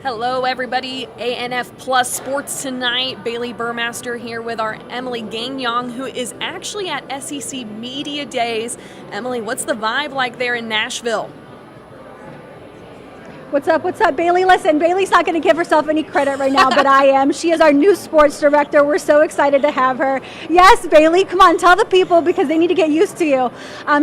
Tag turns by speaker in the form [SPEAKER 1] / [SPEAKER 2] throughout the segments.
[SPEAKER 1] Hello, everybody. ANF Plus Sports Tonight. Bailey Burmaster here with our Emily Gagnon, who is actually at SEC Media Days. Emily, what's the vibe like there in Nashville?
[SPEAKER 2] What's up, Bailey? Listen, Bailey's not going to give herself any credit right now, but I am. She is our new sports director. We're so excited to have her. Yes, Bailey, come on, tell the people because they need to get used to you.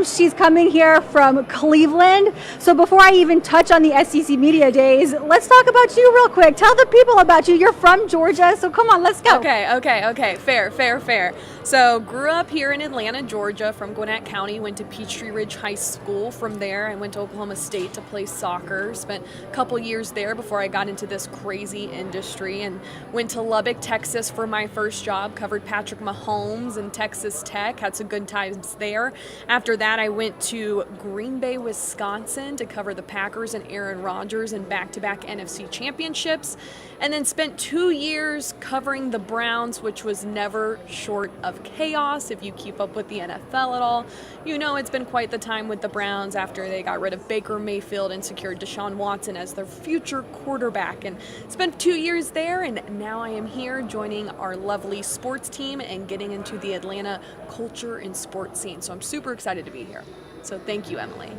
[SPEAKER 2] She's coming here from Cleveland. So before I even touch on the SEC Media Days, let's talk about you real quick. Tell the people about you. You're from Georgia, so come on, let's go.
[SPEAKER 1] Okay. Fair. So grew up here in Atlanta, Georgia, from Gwinnett County. Went to Peachtree Ridge High School. From there, I went to Oklahoma State to play soccer. Spent couple years there before I got into this crazy industry, and went to Lubbock, Texas for my first job. Covered Patrick Mahomes and Texas Tech. Had some good times there. After that, I went to Green Bay, Wisconsin to cover the Packers and Aaron Rodgers in back-to-back NFC championships, and then spent 2 years covering the Browns, which was never short of chaos. If you keep up with the NFL at all, you know it's been quite the time with the Browns after they got rid of Baker Mayfield and secured Deshaun Watson as their future quarterback, and spent 2 years there, and now I am here joining our lovely sports team and getting into the Atlanta culture and sports scene. So I'm super excited to be here. So thank you, Emily.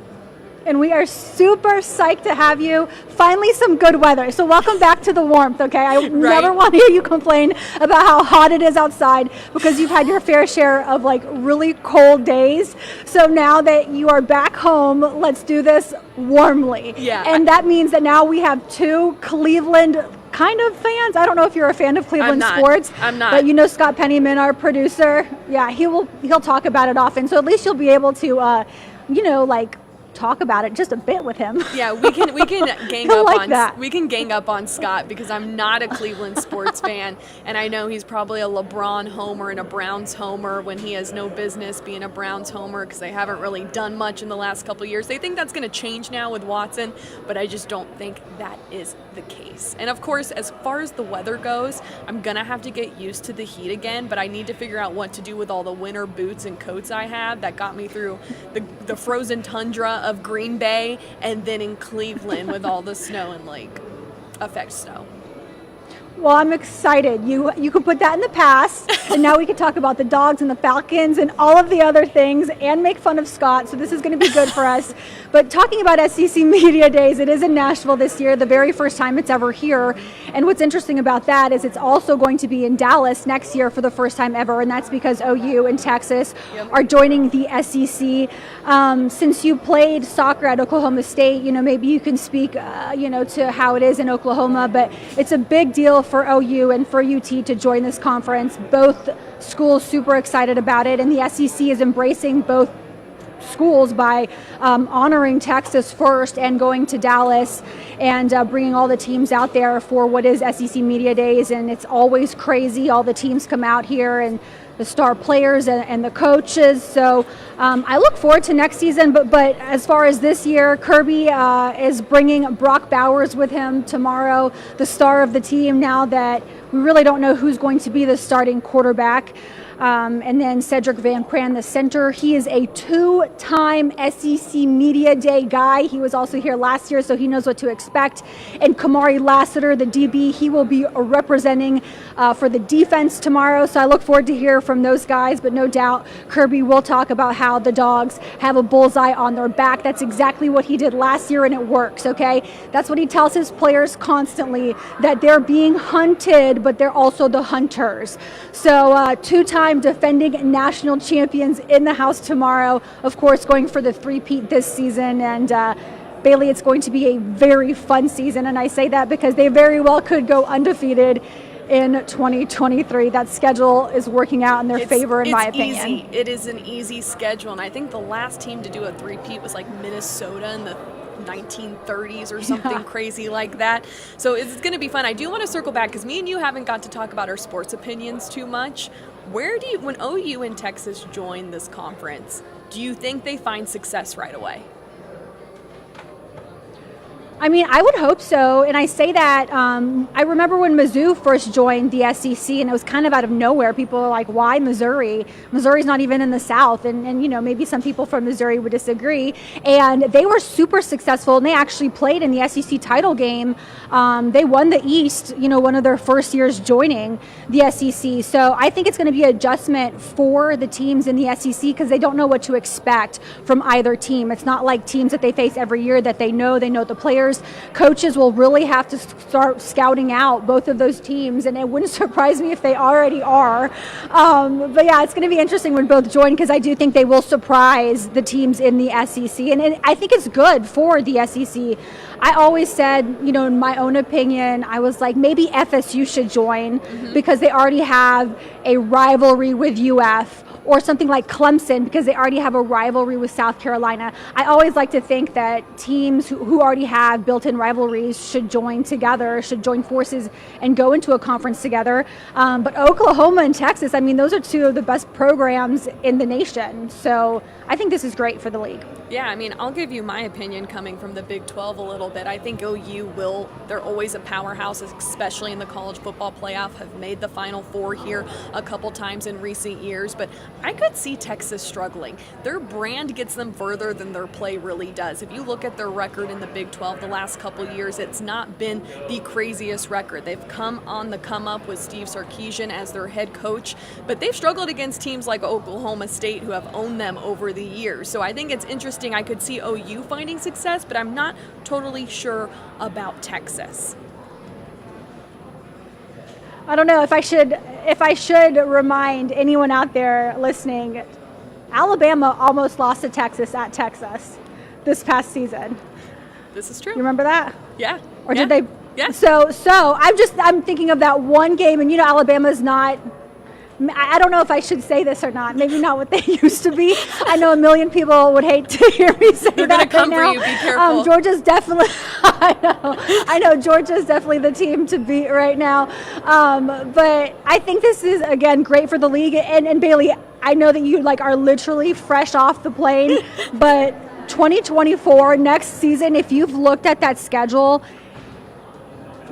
[SPEAKER 2] And we are super psyched to have you. Finally, some good weather. So welcome back to the warmth, okay? I never want to hear you complain about how hot it is outside because you've had your fair share of like really cold days. So now that you are back home, let's do this warmly.
[SPEAKER 1] Yeah.
[SPEAKER 2] And that means that now we have two Cleveland kind of fans. I don't know if you're a fan of Cleveland sports.
[SPEAKER 1] I'm not.
[SPEAKER 2] But you know Scott Pennyman, our producer. Yeah, he'll talk about it often. So at least you'll be able to, talk about it just a bit with him.
[SPEAKER 1] Yeah, we can gang up
[SPEAKER 2] like
[SPEAKER 1] on
[SPEAKER 2] that.
[SPEAKER 1] We can gang up on Scott because I'm not a Cleveland sports fan, and I know he's probably a LeBron homer and a Browns homer when he has no business being a Browns homer because they haven't really done much in the last couple of years. They think that's going to change now with Watson, but I just don't think that is the case. And of course, as far as the weather goes, I'm gonna have to get used to the heat again, but I need to figure out what to do with all the winter boots and coats I have that got me through the frozen tundra of Green Bay and then in Cleveland with all the snow and effect snow.
[SPEAKER 2] Well, I'm excited. You can put that in the past, and now we can talk about the Dogs and the Falcons and all of the other things and make fun of Scott, so this is going to be good for us. But talking about SEC Media Days, it is in Nashville this year, the very first time it's ever here. And what's interesting about that is it's also going to be in Dallas next year for the first time ever, and that's because OU and Texas are joining the SEC. Since you played soccer at Oklahoma State, maybe you can speak, to how it is in Oklahoma, but it's a big deal for OU and for UT to join this conference. Both schools super excited about it, and the SEC is embracing both schools by honoring Texas first and going to Dallas and bringing all the teams out there for what is SEC Media Days, and it's always crazy. All the teams come out here and the star players and the coaches. So I look forward to next season, but as far as this year, Kirby is bringing Brock Bowers with him tomorrow, the star of the team, now that we really don't know who's going to be the starting quarterback. And then Cedric Van Pran, the center. He is a two-time SEC Media Day guy. He was also here last year, so he knows what to expect. And Kamari Lassiter, the DB, he will be representing for the defense tomorrow. So I look forward to hear from those guys, but no doubt Kirby will talk about how the Dogs have a bullseye on their back. That's exactly what he did last year, and it works, okay? That's what he tells his players constantly, that they're being hunted, but they're also the hunters. So two-time defending national champions in the house tomorrow, of course going for the three-peat this season. And Bailey, it's going to be a very fun season, and I say that because they very well could go undefeated in 2023. That schedule is working out in their favor, in my opinion.
[SPEAKER 1] Easy. It is an easy schedule, and I think the last team to do a three-peat was like Minnesota in the 1930s or something crazy like that. So it's going to be fun. I do want to circle back because me and you haven't got to talk about our sports opinions too much. When OU and Texas join this conference, do you think they find success right away?
[SPEAKER 2] I mean, I would hope so. And I say that, I remember when Mizzou first joined the SEC, and it was kind of out of nowhere. People were like, why Missouri? Missouri's not even in the South. And maybe some people from Missouri would disagree. And they were super successful, and they actually played in the SEC title game. They won the East, one of their first years joining the SEC. So I think it's going to be an adjustment for the teams in the SEC because they don't know what to expect from either team. It's not like teams that they face every year that they know the players. Coaches will really have to start scouting out both of those teams, and it wouldn't surprise me if they already are. But yeah, it's going to be interesting when both join because I do think they will surprise the teams in the SEC, and I think it's good for the SEC. I always said, in my own opinion, I was like, maybe FSU should join because they already have a rivalry with UF. Or something like Clemson because they already have a rivalry with South Carolina. I always like to think that teams who already have built-in rivalries should join together, should join forces and go into a conference together. But Oklahoma and Texas, I mean, those are two of the best programs in the nation. So I think this is great for the league.
[SPEAKER 1] Yeah, I mean, I'll give you my opinion coming from the Big 12 a little bit. I think OU they're always a powerhouse, especially in the college football playoff, have made the Final Four here a couple times in recent years, but I could see Texas struggling. Their brand gets them further than their play really does. If you look at their record in the Big 12 the last couple years, it's not been the craziest record. They've come on the come up with Steve Sarkisian as their head coach, but they've struggled against teams like Oklahoma State who have owned them over the years. So I think it's interesting. I could see OU finding success, but I'm not totally sure about Texas.
[SPEAKER 2] I don't know if I should remind anyone out there listening, Alabama almost lost to Texas at Texas this past season.
[SPEAKER 1] This is true.
[SPEAKER 2] You remember that?
[SPEAKER 1] Yeah.
[SPEAKER 2] Or did they?
[SPEAKER 1] Yeah.
[SPEAKER 2] So I'm thinking of that one game, and Alabama's not. I don't know if I should say this or not. Maybe not what they used to be. I know a million people would hate to hear me say
[SPEAKER 1] They're
[SPEAKER 2] that
[SPEAKER 1] gonna come
[SPEAKER 2] right now.
[SPEAKER 1] for you. Be careful.
[SPEAKER 2] Georgia's definitely. I know. Georgia's definitely the team to beat right now. But I think this is again great for the league. And Bailey, I know that you are literally fresh off the plane, but 2024 next season, if you've looked at that schedule.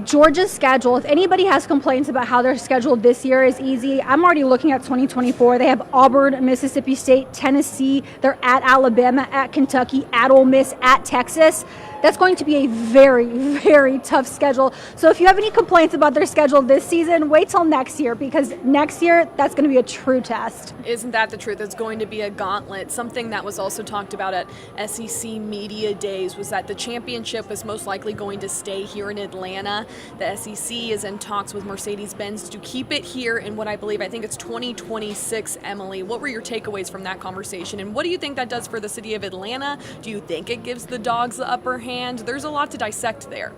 [SPEAKER 2] Georgia's schedule, if anybody has complaints about how their schedule this year is easy, I'm already looking at 2024. They have Auburn, Mississippi State, Tennessee. They're at Alabama, at Kentucky, at Ole Miss, at Texas. That's going to be a very, very tough schedule. So if you have any complaints about their schedule this season, wait till next year because next year, that's going to be a true test.
[SPEAKER 1] Isn't that the truth? It's going to be a gauntlet. Something that was also talked about at SEC Media Days was that the championship is most likely going to stay here in Atlanta. The SEC is in talks with Mercedes-Benz to keep it here in what I think it's 2026, Emily. What were your takeaways from that conversation? And what do you think that does for the city of Atlanta? Do you think it gives the Dogs the upper hand? There's a lot to dissect there.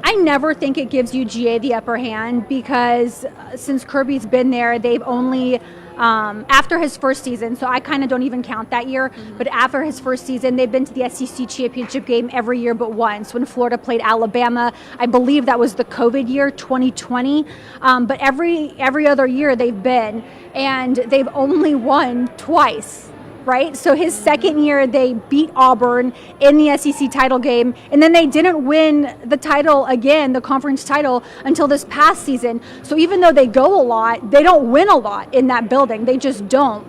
[SPEAKER 2] I never think it gives UGA the upper hand because since Kirby's been there, they've only, after his first season, so I kind of don't even count that year, but after his first season, they've been to the SEC championship game every year but once. When Florida played Alabama, I believe that was the COVID year, 2020, but every other year they've been, and they've only won twice. Right? So his second year, they beat Auburn in the SEC title game, and then they didn't win the title again, the conference title, until this past season. So even though they go a lot, they don't win a lot in that building. They just don't.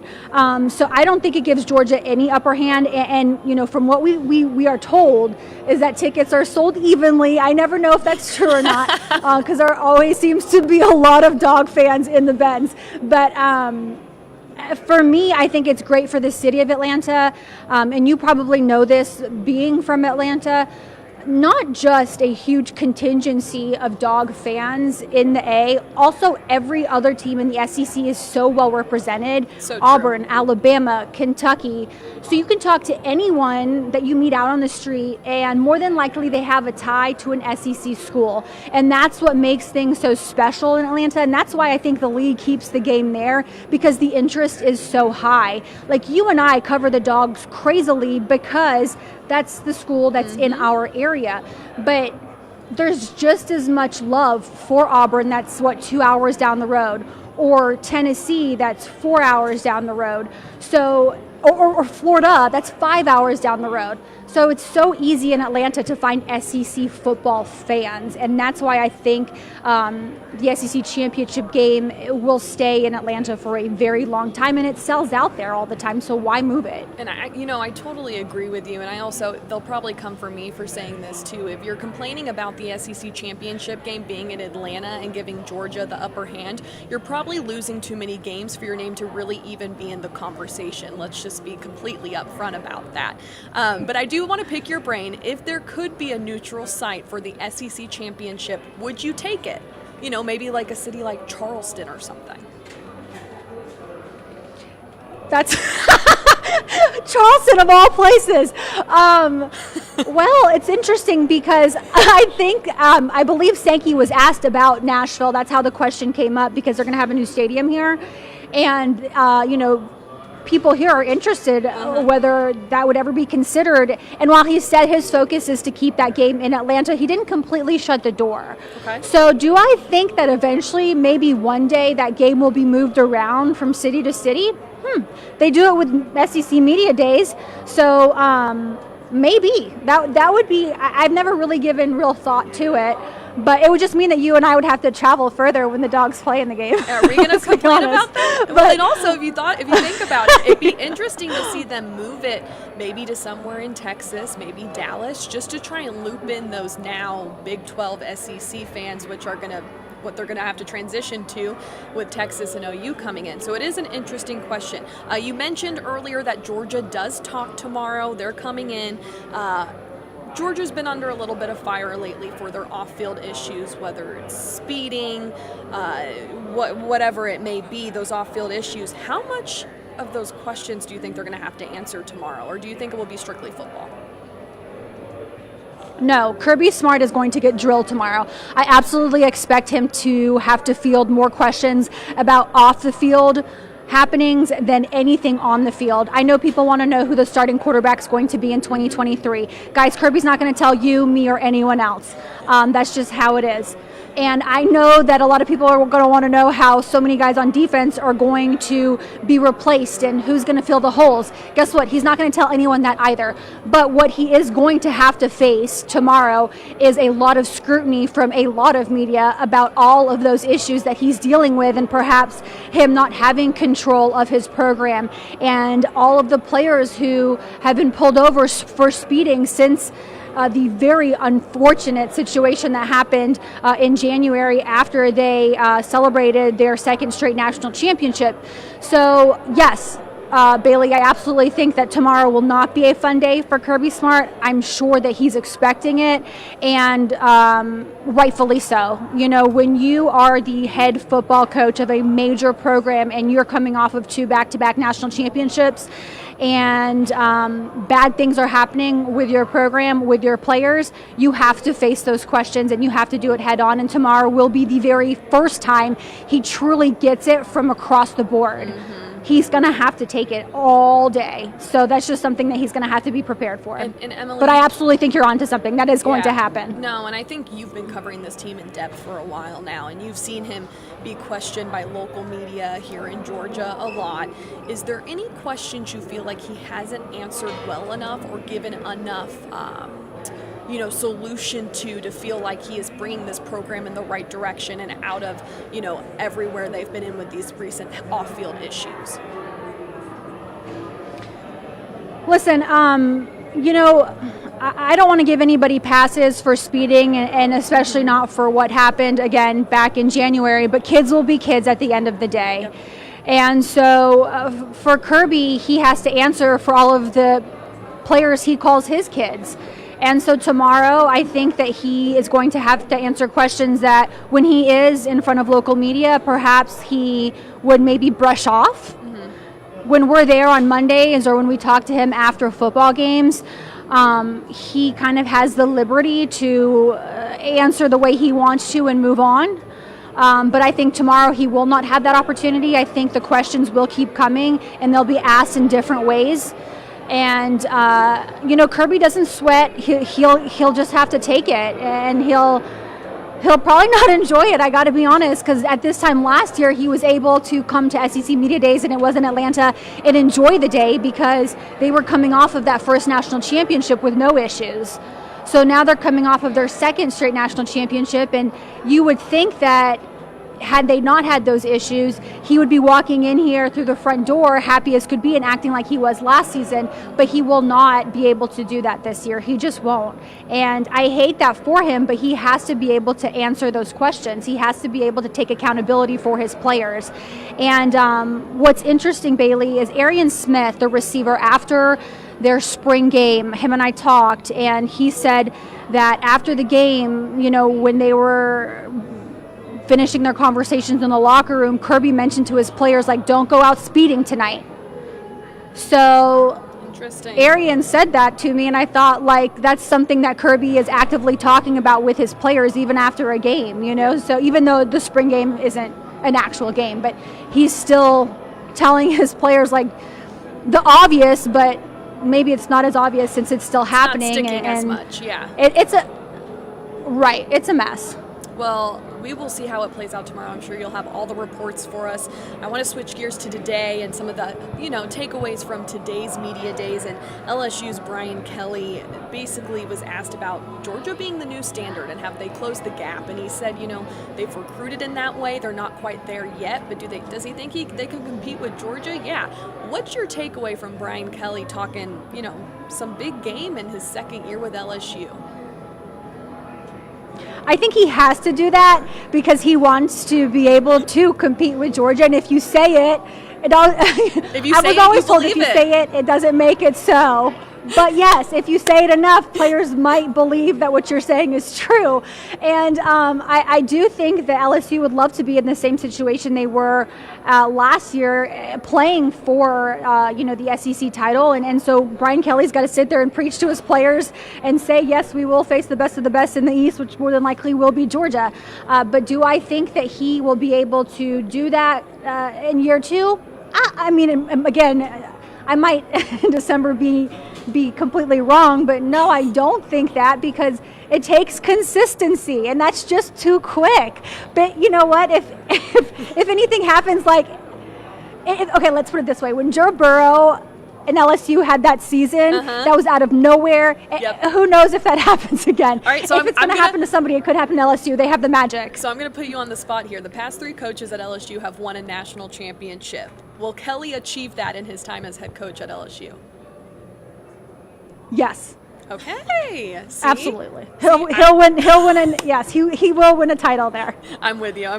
[SPEAKER 2] So I don't think it gives Georgia any upper hand. And from what we are told, is that tickets are sold evenly. I never know if that's true or not, because there always seems to be a lot of Dog fans in the Benz. But for me, I think it's great for the city of Atlanta, and you probably know this being from Atlanta. Not just a huge contingency of Dog fans in the A, also every other team in the SEC is so well represented.
[SPEAKER 1] So
[SPEAKER 2] Auburn, Alabama, Kentucky. So you can talk to anyone that you meet out on the street, and more than likely they have a tie to an SEC school. And that's what makes things so special in Atlanta, and that's why I think the league keeps the game there, because the interest is so high. Like you and I cover the Dogs crazily because that's the school that's in our area. But there's just as much love for Auburn, that's 2 hours down the road, or Tennessee, that's 4 hours down the road. So or Florida, that's 5 hours down the road. So it's so easy in Atlanta to find SEC football fans, and that's why I think the SEC championship game will stay in Atlanta for a very long time, and it sells out there all the time, so why move it?
[SPEAKER 1] And I totally agree with you, and I also, they'll probably come for me for saying this too. If you're complaining about the SEC championship game being in Atlanta and giving Georgia the upper hand, you're probably losing too many games for your name to really even be in the conversation. Let's just be completely upfront about that. But I do want to pick your brain. If there could be a neutral site for the SEC championship, would you take it? Maybe like a city like Charleston or something.
[SPEAKER 2] That's Charleston of all places. Well, it's interesting because I think, I believe Sankey was asked about Nashville. That's how the question came up, because they're going to have a new stadium here. And, people here are interested whether that would ever be considered. And while he said his focus is to keep that game in Atlanta, he didn't completely shut the door.
[SPEAKER 1] Okay.
[SPEAKER 2] So do I think that eventually, maybe one day, that game will be moved around from city to city? They do it with SEC Media Days. So maybe. That would be, I've never really given real thought to it. But it would just mean that you and I would have to travel further when the Dogs play in the game.
[SPEAKER 1] Are we going to complain about that? Well, and also, if you think about it, it'd be interesting to see them move it maybe to somewhere in Texas, maybe Dallas, just to try and loop in those now Big 12 SEC fans, which are what they're going to have to transition to with Texas and OU coming in. So it is an interesting question. You mentioned earlier that Georgia does talk tomorrow. They're coming in. Georgia's been under a little bit of fire lately for their off-field issues, whether it's speeding, whatever it may be, those off-field issues. How much of those questions do you think they're going to have to answer tomorrow, or do you think it will be strictly football?
[SPEAKER 2] No, Kirby Smart is going to get drilled tomorrow. I absolutely expect him to have to field more questions about off-the-field happenings than anything on the field. I know people want to know who the starting quarterback is going to be in 2023. Guys, Kirby's not going to tell you, me, or anyone else. That's just how it is. And I know that a lot of people are going to want to know how so many guys on defense are going to be replaced and who's going to fill the holes. Guess what? He's not going to tell anyone that either. But what he is going to have to face tomorrow is a lot of scrutiny from a lot of media about all of those issues that he's dealing with, and perhaps him not having control of his program, and all of the players who have been pulled over for speeding since the very unfortunate situation that happened in January after they celebrated their second straight national championship. So, yes, Bailey, I absolutely think that tomorrow will not be a fun day for Kirby Smart. I'm sure that he's expecting it, and rightfully so. When you are the head football coach of a major program and you're coming off of 2 back-to-back national championships, and bad things are happening with your program, with your players, you have to face those questions and you have to do it head on. And tomorrow will be the very first time he truly gets it from across the board. Mm-hmm. He's going to have to take it all day. So that's just something that he's going to have to be prepared for.
[SPEAKER 1] And Emily,
[SPEAKER 2] but I absolutely think you're onto something. That is going to happen.
[SPEAKER 1] No, and I think you've been covering this team in depth for a while now, and you've seen him be questioned by local media here in Georgia a lot. Is there any questions you feel like he hasn't answered well enough or given enough solution to feel like he is bringing this program in the right direction and out of, everywhere they've been in with these recent off-field issues?
[SPEAKER 2] Listen, I don't want to give anybody passes for speeding, and especially not for what happened, again, back in January, but kids will be kids at the end of the day. Yep. And so for Kirby, he has to answer for all of the players he calls his kids. And so tomorrow, I think that he is going to have to answer questions that when he is in front of local media, perhaps he would maybe brush off. Mm-hmm. When we're there on Mondays or when we talk to him after football games, he kind of has the liberty to answer the way he wants to and move on. But I think tomorrow he will not have that opportunity. I think the questions will keep coming and they'll be asked in different ways. And, Kirby doesn't sweat. He'll just have to take it, and he'll He'll probably not enjoy it, I got to be honest, because at this time last year, he was able to come to SEC Media Days, and it was in Atlanta, and enjoy the day because they were coming off of that first national championship with no issues. So now they're coming off of their second straight national championship, and you would think that had they not had those issues, he would be walking in here through the front door happy as could be and acting like he was last season, but he will not be able to do that this year. He just won't. And I hate that for him, but he has to be able to answer those questions. He has to be able to take accountability for his players. And what's interesting, Bailey, is Arian Smith, the receiver, after their spring game, him and I talked, and he said that after the game, you know, when they were finishing their conversations in the locker room, Kirby mentioned to his players, like, don't go out speeding tonight. So
[SPEAKER 1] interesting.
[SPEAKER 2] Arian said that to me, and I thought, like, that's something that Kirby is actively talking about with his players even after a game, you know? So even though the spring game isn't an actual game, but he's still telling his players, like, the obvious, but maybe it's not as obvious since it's still happening.
[SPEAKER 1] Not sticking
[SPEAKER 2] and
[SPEAKER 1] as much, yeah.
[SPEAKER 2] It's a mess.
[SPEAKER 1] Well, we will see how it plays out tomorrow. I'm sure you'll have all the reports for us. I want to switch gears to today and some of the, takeaways from today's media days. And LSU's Brian Kelly basically was asked about Georgia being the new standard and have they closed the gap. And he said, they've recruited in that way. They're not quite there yet, but does he think they can compete with Georgia? Yeah. What's your takeaway from Brian Kelly talking, some big game in his second year with LSU?
[SPEAKER 2] I think he has to do that because he wants to be able to compete with Georgia. And if you say it, I was always told if you say it, it doesn't make it so. But yes, if you say it enough, players might believe that what you're saying is true. And I do think that LSU would love to be in the same situation they were last year, playing for the SEC title. And so Brian Kelly's got to sit there and preach to his players and say, yes, we will face the best of the best in the East, which more than likely will be Georgia. But do I think that he will be able to do that in year two? I mean, again, I might in December be completely wrong, but no, I don't think that because it takes consistency and that's just too quick. But you know what, if anything happens, okay, let's put it this way, when Joe Burrow and LSU had that season that was out of nowhere, who knows if that happens again. All right, so if it's going to happen to somebody, it could happen to LSU. They have the magic.
[SPEAKER 1] So I'm going to put you on the spot here. The past three coaches at LSU have won a national championship. Will Kelly achieve that in his time as head coach at LSU?
[SPEAKER 2] Yes.
[SPEAKER 1] Okay. See?
[SPEAKER 2] Absolutely. He'll win. Yes, he will win a title there.
[SPEAKER 1] I'm with you. I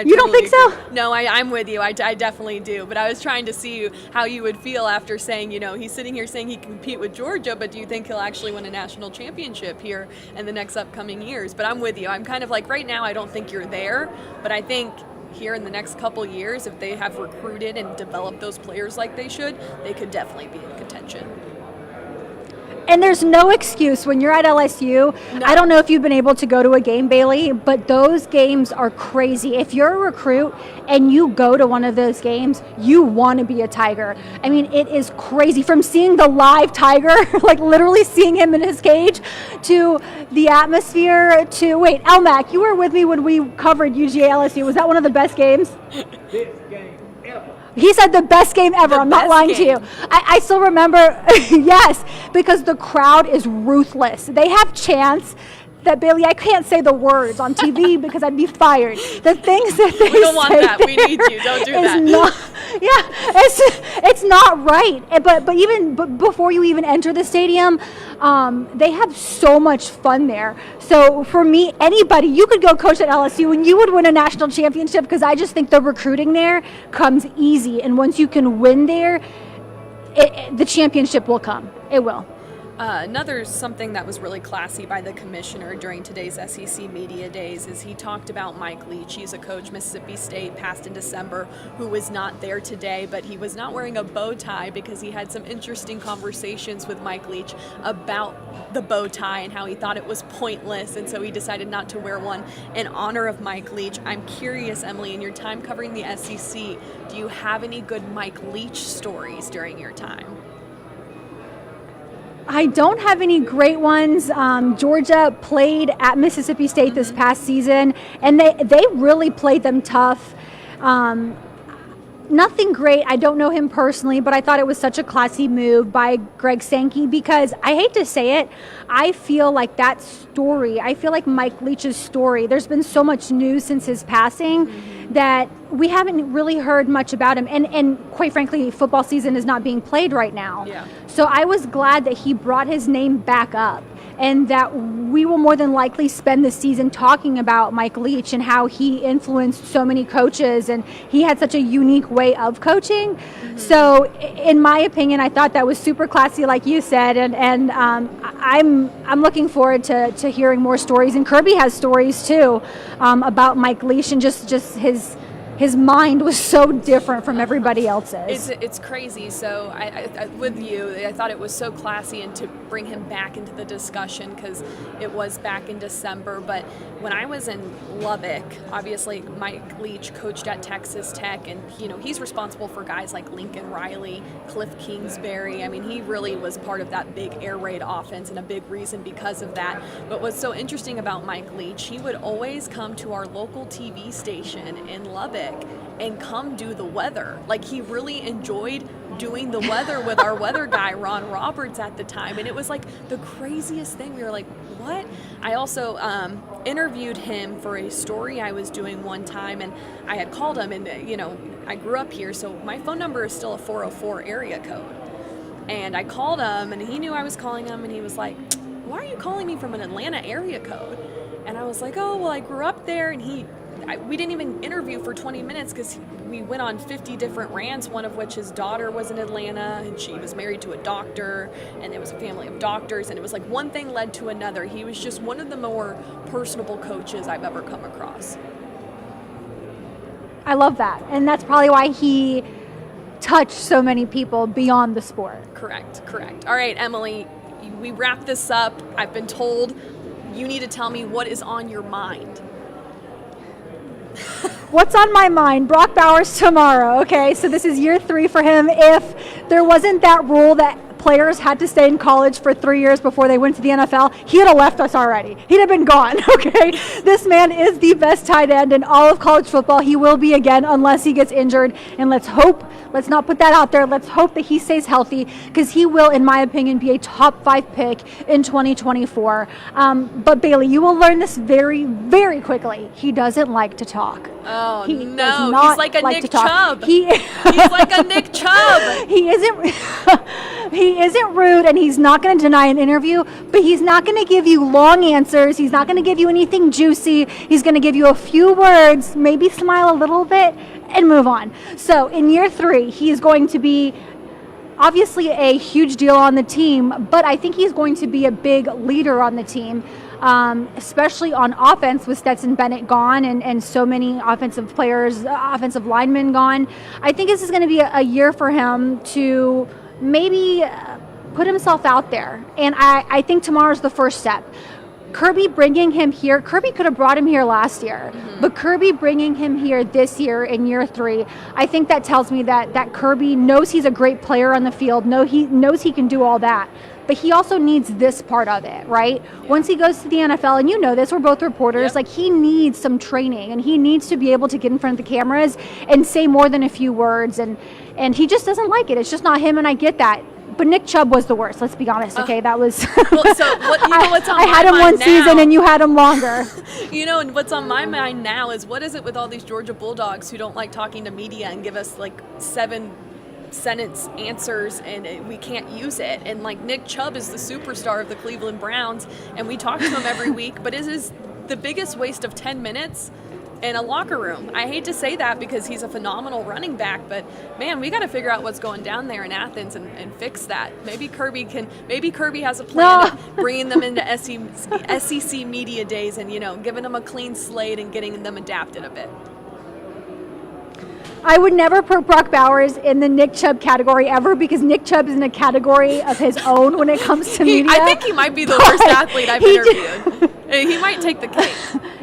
[SPEAKER 2] you don't think so?
[SPEAKER 1] No, I'm with you. I definitely do. But I was trying to see how you would feel after saying, he's sitting here saying he can compete with Georgia, but do you think he'll actually win a national championship here in the next upcoming years? But I'm with you. I'm kind of like, right now, I don't think you're there, but I think here in the next couple years, if they have recruited and developed those players like they should, they could definitely be in contention.
[SPEAKER 2] And there's no excuse when you're at LSU. No. I don't know if you've been able to go to a game, Bailey, but those games are crazy. If you're a recruit and you go to one of those games, you want to be a Tiger. I mean, it is crazy. From seeing the live Tiger, like literally seeing him in his cage, to the atmosphere, to, wait, Elmac, you were with me when we covered UGA LSU. Was that one of the best games? He said the best game ever. I'm not lying to you. I still remember, yes, because the crowd is ruthless. They have chants that, Bailey, I can't say the words on TV because I'd be fired. The things that they
[SPEAKER 1] We don't want that. We need you. Don't do that.
[SPEAKER 2] It's not right. But before you even enter the stadium, they have so much fun there. So for me, anybody, you could go coach at LSU and you would win a national championship because I just think the recruiting there comes easy. And once you can win there, the championship will come. It will.
[SPEAKER 1] Another something that was really classy by the commissioner during today's SEC Media Days is he talked about Mike Leach. He's a coach, Mississippi State, passed in December, who was not there today, but he was not wearing a bow tie because he had some interesting conversations with Mike Leach about the bow tie and how he thought it was pointless, and so he decided not to wear one in honor of Mike Leach. I'm curious, Emily, in your time covering the SEC, do you have any good Mike Leach stories during your time?
[SPEAKER 2] I don't have any great ones. Georgia played at Mississippi State this past season, and they really played them tough. Nothing great. I don't know him personally, but I thought it was such a classy move by Greg Sankey because I hate to say it, I feel like that story, I feel like Mike Leach's story, there's been so much news since his passing that we haven't really heard much about him. And quite frankly, football season is not being played right now.
[SPEAKER 1] Yeah.
[SPEAKER 2] So I was glad that he brought his name back up and that we will more than likely spend the season talking about Mike Leach and how he influenced so many coaches and he had such a unique way of coaching. So in my opinion, I thought that was super classy, like you said, and I'm looking forward to hearing more stories. And Kirby has stories too about Mike Leach and just his mind was so different from everybody else's.
[SPEAKER 1] It's crazy. So I with you, I thought it was so classy and to bring him back into the discussion because it was back in December. But when I was in Lubbock, obviously Mike Leach coached at Texas Tech, and he's responsible for guys like Lincoln Riley, Cliff Kingsbury. I mean, he really was part of that big air raid offense and a big reason because of that. But what's so interesting about Mike Leach, he would always come to our local TV station in Lubbock and come do the weather. Like, he really enjoyed doing the weather with our weather guy, Ron Roberts, at the time. And it was like the craziest thing. We were like, what? I also interviewed him for a story I was doing one time, and I had called him, and I grew up here, so my phone number is still a 404 area code. And I called him, and he knew I was calling him, and he was like, why are you calling me from an Atlanta area code? And I was like, oh, well, I grew up there, and we didn't even interview for 20 minutes because we went on 50 different rants, one of which his daughter was in Atlanta and she was married to a doctor and there was a family of doctors, and it was like one thing led to another. He was just one of the more personable coaches I've ever come across.
[SPEAKER 2] I love that. And that's probably why he touched so many people beyond the sport.
[SPEAKER 1] Correct. All right, Emily, we wrap this up. I've been told you need to tell me what is on your mind.
[SPEAKER 2] What's on my mind? Brock Bowers tomorrow. Okay, so this is year 3 for him. If there wasn't that rule that players had to stay in college for 3 years before they went to the NFL, he'd have left us already. He'd have been gone, okay? This man is the best tight end in all of college football. He will be again unless he gets injured. And let's not put that out there. Let's hope that he stays healthy because he will, in my opinion, be a top 5 pick in 2024. But Bailey, you will learn this very, very quickly. He doesn't like to talk.
[SPEAKER 1] Oh,
[SPEAKER 2] he
[SPEAKER 1] no.
[SPEAKER 2] He's
[SPEAKER 1] like a Nick
[SPEAKER 2] talk.
[SPEAKER 1] Chubb. He's like a Nick Chubb.
[SPEAKER 2] He isn't rude, and he's not going to deny an interview, but he's not going to give you long answers. He's not going to give you anything juicy. He's going to give you a few words, maybe smile a little bit, and move on. So in year 3, he is going to be obviously a huge deal on the team, but I think he's going to be a big leader on the team, especially on offense with Stetson Bennett gone and so many offensive players, offensive linemen gone. I think this is going to be a year for him to maybe put himself out there. And I think tomorrow's the first step. Kirby bringing him here, Kirby could have brought him here last year, but Kirby bringing him here this year in year 3, I think that tells me that Kirby knows he's a great player on the field, he knows he can do all that, but he also needs this part of it, right? Yeah. Once he goes to the NFL, and you know this, we're both reporters, yep. Like he needs some training, and he needs to be able to get in front of the cameras and say more than a few words, and he just doesn't like it. It's just not him, and I get that. But Nick Chubb was the worst. Let's be honest. Okay, that was.
[SPEAKER 1] Well, so what's on my mind
[SPEAKER 2] I had him one season, and you had him longer.
[SPEAKER 1] And what's on my mind now is what is it with all these Georgia Bulldogs who don't like talking to media and give us like 7-sentence answers, and we can't use it. And like Nick Chubb is the superstar of the Cleveland Browns, and we talk to him every week. But it is the biggest waste of 10 minutes. In a locker room. I hate to say that because he's a phenomenal running back, but man, we got to figure out what's going down there in Athens and fix that. Maybe Kirby has a plan of bringing them into SEC media days and giving them a clean slate and getting them adapted a bit.
[SPEAKER 2] I would never put Brock Bowers in the Nick Chubb category ever because Nick Chubb is in a category of his own when it comes to media.
[SPEAKER 1] I think he might be the worst athlete I've interviewed. He might take the cake.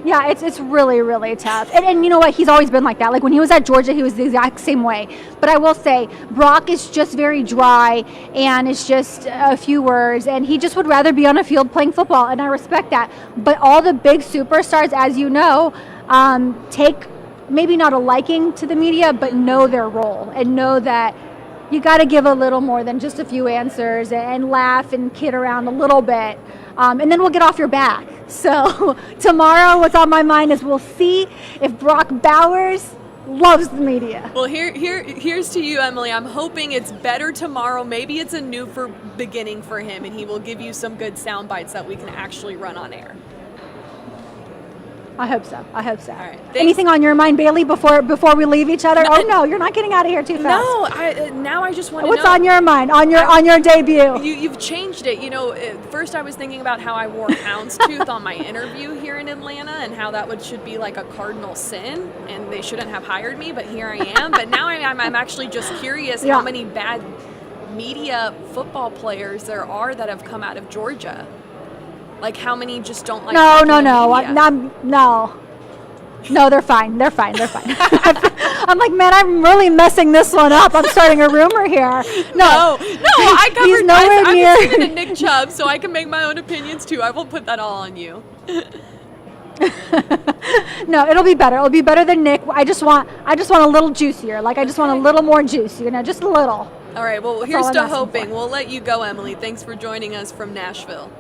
[SPEAKER 2] Yeah, it's really, really tough. And you know what? He's always been like that. Like when he was at Georgia, he was the exact same way. But I will say, Brock is just very dry and it's just a few words. And he just would rather be on a field playing football. And I respect that. But all the big superstars, as you know, take maybe not a liking to the media, but know their role and know that you got to give a little more than just a few answers and laugh and kid around a little bit. And then we'll get off your back. So tomorrow, what's on my mind is we'll see if Brock Bowers loves the media.
[SPEAKER 1] Well, here's to you, Emily. I'm hoping it's better tomorrow. Maybe it's a new beginning for him, and he will give you some good sound bites that we can actually run on air.
[SPEAKER 2] I hope so. All
[SPEAKER 1] right.
[SPEAKER 2] Anything on your mind, Bailey, before we leave each other? No, you're not getting out of here too fast.
[SPEAKER 1] No, now I just want to know.
[SPEAKER 2] What's on your mind on your debut?
[SPEAKER 1] You've changed it. First I was thinking about how I wore houndstooth on my interview here in Atlanta and how that should be like a cardinal sin and they shouldn't have hired me, but here I am. But now I'm actually just curious how many bad media football players there are that have come out of Georgia. Like how many just don't like
[SPEAKER 2] No, they're fine. I'm like, man, I'm really messing this one up. I'm starting a rumor here. No,
[SPEAKER 1] I covered.
[SPEAKER 2] He's nowhere near.
[SPEAKER 1] I'm listening to Nick Chubb, so I can make my own opinions too. I won't put that all on you.
[SPEAKER 2] No, it'll be better. It'll be better than Nick. I just want a little juicier. Like I just want a little more juice. Just a little.
[SPEAKER 1] All right. Well, here's to hoping. We'll let you go, Emily. Thanks for joining us from Nashville.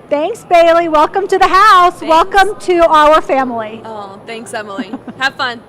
[SPEAKER 2] Thanks, Bailey. Welcome to the house.
[SPEAKER 1] Thanks.
[SPEAKER 2] Welcome to our family.
[SPEAKER 1] Oh, thanks, Emily. Have fun.